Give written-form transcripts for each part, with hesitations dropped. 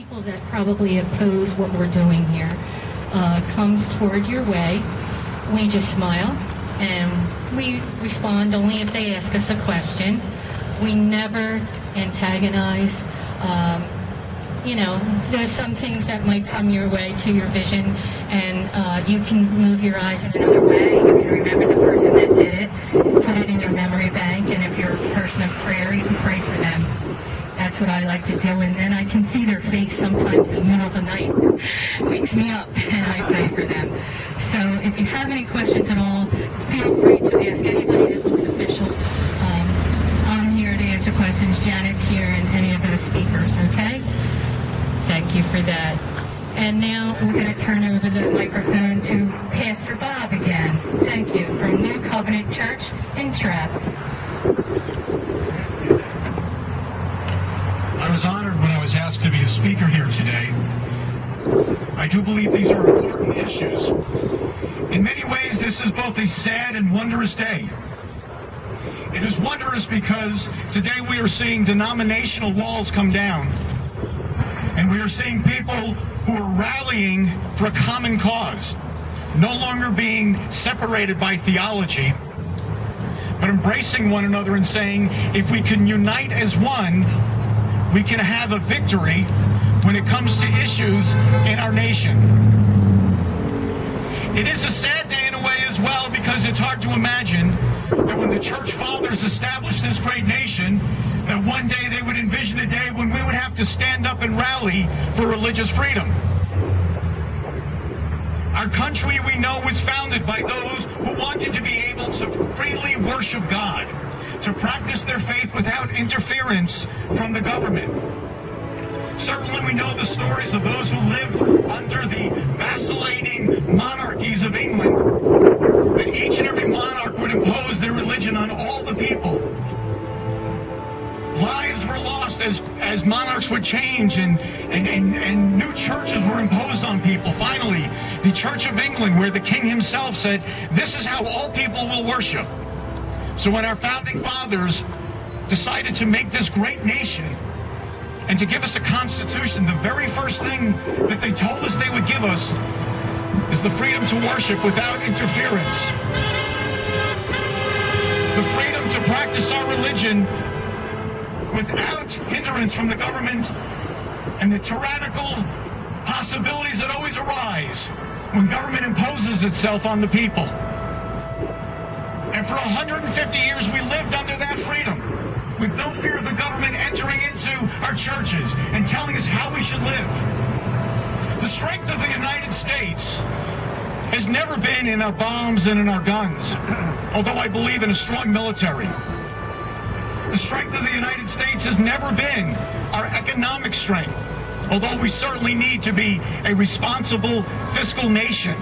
people that probably oppose what we're doing here comes toward your way, we just smile and we respond only if they ask us a question. We never antagonize. You know, there's some things that might come your way to your vision, and you can move your eyes in another way. You can remember the person that did it, put it in your memory bank, and if you're a person of prayer, you can pray for them. That's what I like to do, and then I can see their face sometimes in the middle of the night. It wakes me up, and I pray for them. So if you have any questions at all, feel free to ask anybody that looks official. I'm here to answer questions. Janet's here, and any of those speakers, okay? Thank you for that. And now we're going to turn over the microphone to Pastor Bob again. Thank you, from New Covenant Church in Trapp. I was honored when I was asked to be a speaker here today. I do believe these are important issues. In many ways, this is both a sad and wondrous day. It is wondrous because today we are seeing denominational walls come down. And we are seeing people who are rallying for a common cause, no longer being separated by theology, but embracing one another and saying, if we can unite as one, we can have a victory when it comes to issues in our nation. It is a sad day in a way as well, because it's hard to imagine that when the church fathers established this great nation, that one day they would envision a day when we would have to stand up and rally for religious freedom. Our country, we know, was founded by those who wanted to be able to freely worship God, to practice their faith without interference from the government. Certainly we know the stories of those who lived under the vacillating monarchies of England, that each and every monarch would impose their religion on all the people. Lives were lost as monarchs would change and new churches were imposed on people. Finally, the Church of England, where the king himself said, this is how all people will worship. So when our founding fathers decided to make this great nation and to give us a constitution, the very first thing that they told us they would give us is the freedom to worship without interference. The freedom to practice our religion without hindrance from the government and the tyrannical possibilities that always arise when government imposes itself on the people. And for 150 years we lived under that freedom, with no fear of the government entering into our churches and telling us how we should live. The strength of the United States has never been in our bombs and in our guns, although I believe in a strong military. The strength of the United States has never been our economic strength, although we certainly need to be a responsible fiscal nation.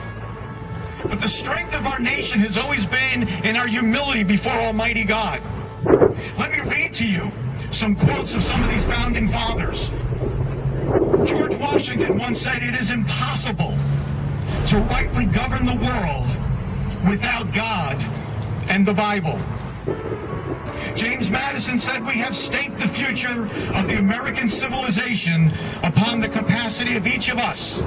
But the strength of our nation has always been in our humility before Almighty God. Let me read to you some quotes of some of these founding fathers. George Washington once said, it is impossible to rightly govern the world without God and the Bible. James Madison said, we have staked the future of the American civilization upon the capacity of each of us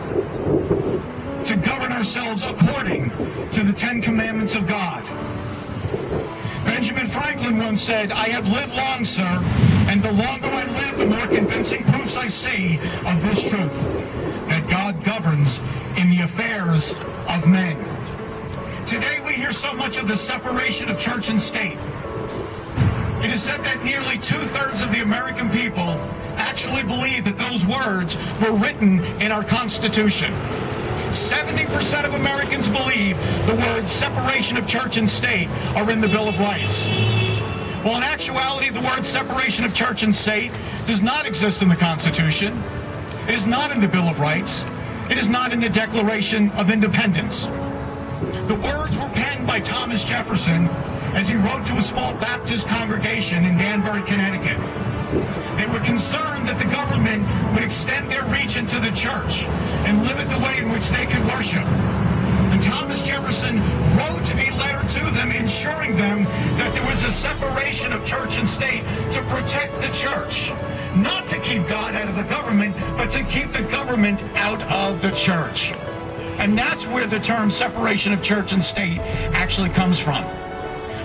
to govern ourselves according to the 10 Commandments of God. Benjamin Franklin once said, I have lived long, sir, and the longer I live, the more convincing proofs I see of this truth, that God governs in the affairs of men. Today we hear so much of the separation of church and state. It is said that nearly 2/3 of the American people actually believe that those words were written in our Constitution. 70% of Americans believe the words separation of church and state are in the Bill of Rights. Well, in actuality, the word separation of church and state does not exist in the Constitution. It is not in the Bill of Rights. It is not in the Declaration of Independence. The words were penned by Thomas Jefferson as he wrote to a small Baptist congregation in Danbury, Connecticut. They were concerned that the government would extend their reach into the church and limit the way in which they could worship. And Thomas Jefferson wrote a letter to them ensuring them that there was a separation of church and state to protect the church. Not to keep God out of the government, but to keep the government out of the church. And that's where the term separation of church and state actually comes from.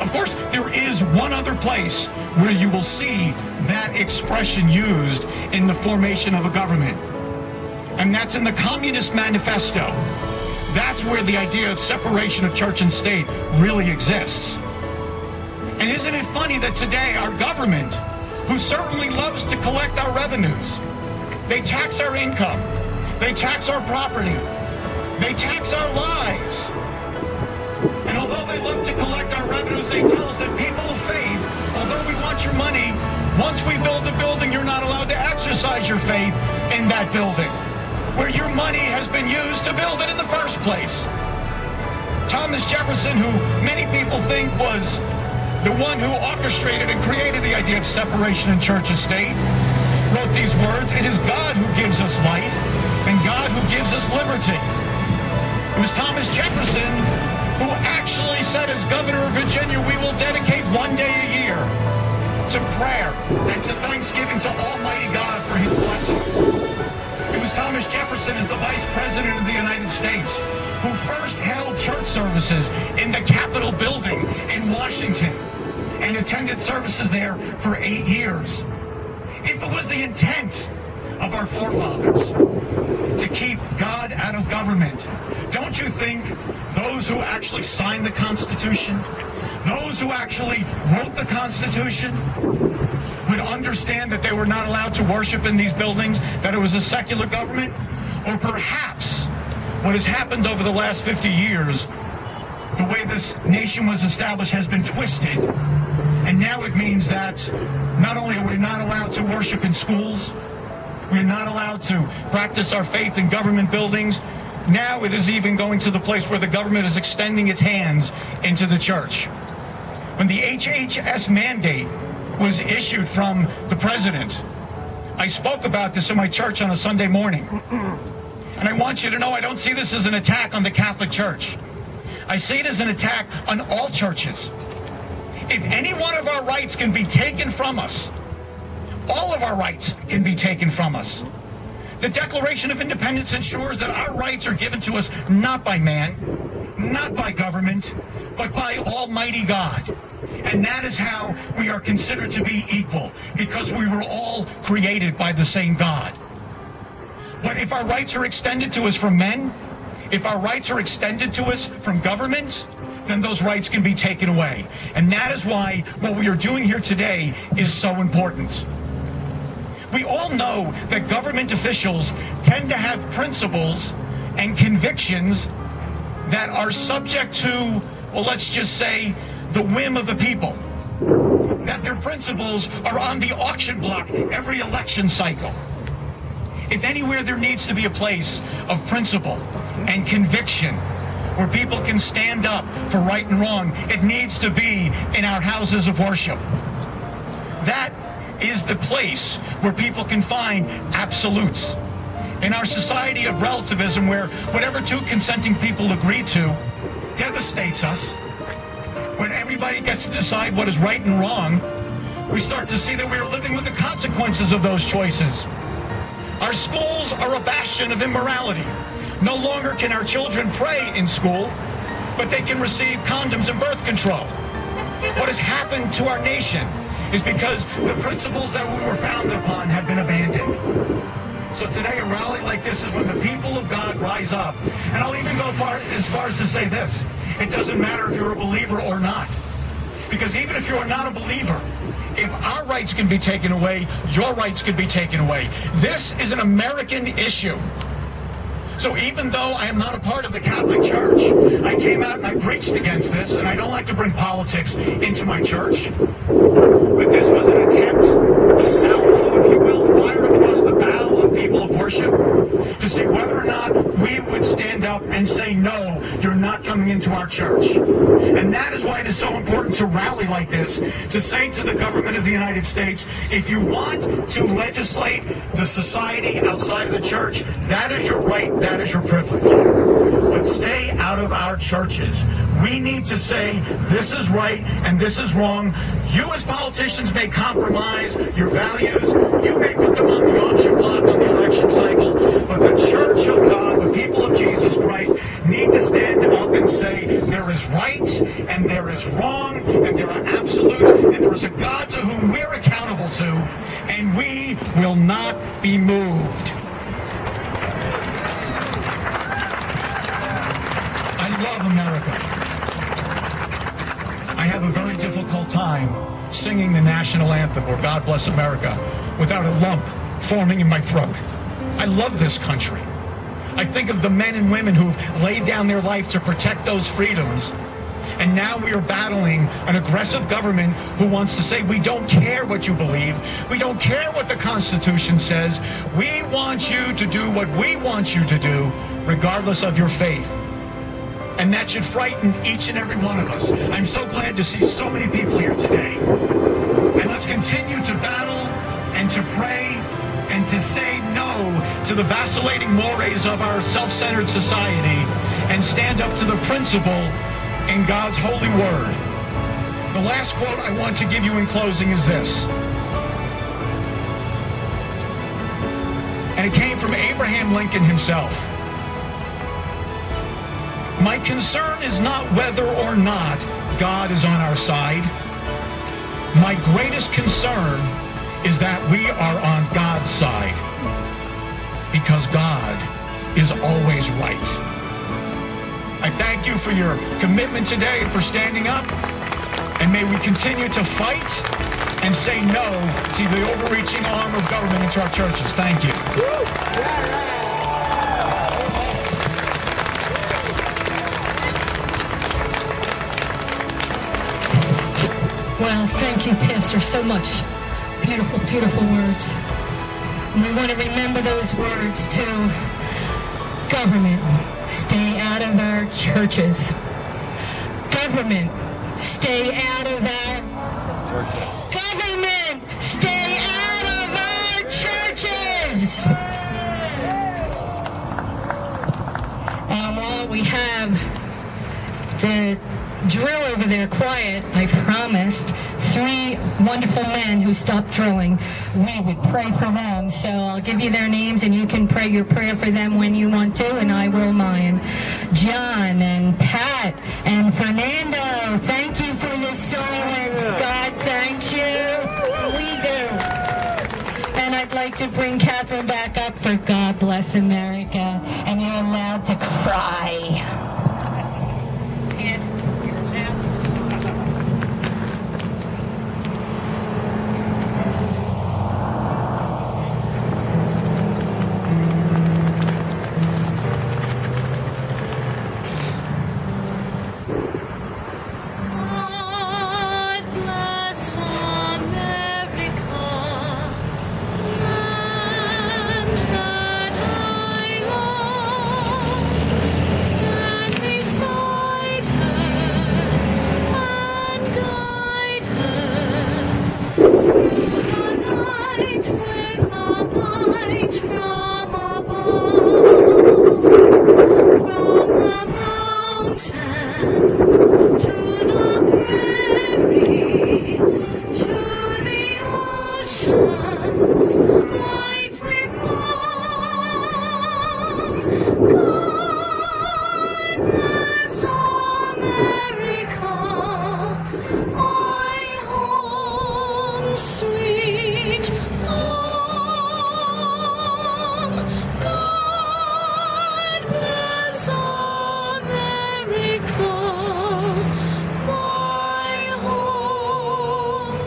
Of course, there is one other place where you will see that expression used in the formation of a government. And that's in the Communist Manifesto. That's where the idea of separation of church and state really exists. And isn't it funny that today our government, who certainly loves to collect our revenues, they tax our income, they tax our property, they tax our lives. And although they love to collect our revenues, they tell us that people of faith, although we want your money, once we build a building, you're not allowed to exercise your faith in that building, where your money has been used to build it in the first place. Thomas Jefferson, who many people think was the one who orchestrated and created the idea of separation in church and state, wrote these words: "It is God who gives us life and God who gives us liberty." It was Thomas Jefferson who actually said, as governor of Virginia, we will dedicate one day a year to prayer and to thanksgiving to Almighty God for his blessings. It was Thomas Jefferson, as the Vice President of the United States, who first held church services in the Capitol building in Washington and attended services there for 8 years. If it was the intent of our forefathers to keep God out of government, don't you think those who actually signed the Constitution, those who actually wrote the Constitution, would understand that they were not allowed to worship in these buildings, that it was a secular government? Or perhaps what has happened over the last 50 years, the way this nation was established has been twisted, and now it means that not only are we not allowed to worship in schools, we're not allowed to practice our faith in government buildings, now it is even going to the place where the government is extending its hands into the church. When the HHS Mandate was issued from the president, I spoke about this in my church on a Sunday morning. And I want you to know I don't see this as an attack on the Catholic Church. I see it as an attack on all churches. If any one of our rights can be taken from us, all of our rights can be taken from us. The Declaration of Independence ensures that our rights are given to us not by man, not by government, but by Almighty God. And that is how we are considered to be equal, because we were all created by the same God. But if our rights are extended to us from men, if our rights are extended to us from government, then those rights can be taken away. And that is why what we are doing here today is so important. We all know that government officials tend to have principles and convictions that are subject to, well, let's just say, the whim of the people. That their principles are on the auction block every election cycle. If anywhere there needs to be a place of principle and conviction where people can stand up for right and wrong, it needs to be in our houses of worship. That is the place where people can find absolutes. In our society of relativism, where whatever two consenting people agree to devastates us, when everybody gets to decide what is right and wrong, we start to see that we are living with the consequences of those choices. Our schools are a bastion of immorality. No longer can our children pray in school, but they can receive condoms and birth control. What has happened to our nation is because the principles that we were founded upon have been abandoned. So today, a rally like this is when the people of God rise up. And I'll even go as far as to say this: it doesn't matter if you're a believer or not. Because even if you are not a believer, if our rights can be taken away, your rights can be taken away. This is an American issue. So even though I am not a part of the Catholic Church, I came out and I preached against this, and I don't like to bring politics into my church. But this was an attempt, a salvo, if you will, fired across the bow of people of worship to see whether or not we would stand up and say, no, you're not coming into our church. And that is why it is so important to rally like this, to say to the government of the United States, if you want to legislate the society outside of the church, that is your right, that is your privilege. But stay out out of our churches. We need to say this is right and this is wrong. You as politicians may compromise your values. You may put them on the auction block on the election cycle. But the Church of God, the people of Jesus Christ, need to stand up and say there is right and there is wrong and there are absolutes and there is a God to whom we're accountable to, and we will not be moved. I love America. I have a very difficult time singing the national anthem, or God Bless America, without a lump forming in my throat. I love this country. I think of the men and women who've laid down their life to protect those freedoms. And now we are battling an aggressive government who wants to say, we don't care what you believe. We don't care what the Constitution says. We want you to do what we want you to do, regardless of your faith. And that should frighten each and every one of us. I'm so glad to see so many people here today. And let's continue to battle and to pray and to say no to the vacillating mores of our self-centered society and stand up to the principle in God's holy word. The last quote I want to give you in closing is this. And it came from Abraham Lincoln himself. My concern is not whether or not God is on our side. My greatest concern is that we are on God's side, because God is always right. I thank you for your commitment today and for standing up, and may we continue to fight and say no to the overreaching arm of government into our churches. Thank you. Well, thank you, Pastor, so much. Beautiful, beautiful words. And we want to remember those words too. Government, stay out of our churches. Government, stay out of our churches. Government, stay out of our churches. And while we have the drill over there quiet, I promised 3 wonderful men who stopped drilling, we would pray for them. So I'll give you their names and you can pray your prayer for them when you want to, and I will mine. John and Pat and Fernando, thank you for the silence. God, thank you. We do. And I'd like to bring Catherine back up for God Bless America. And you're allowed to cry.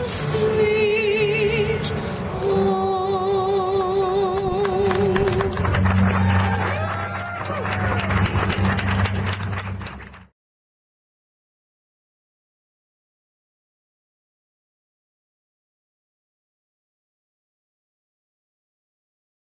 So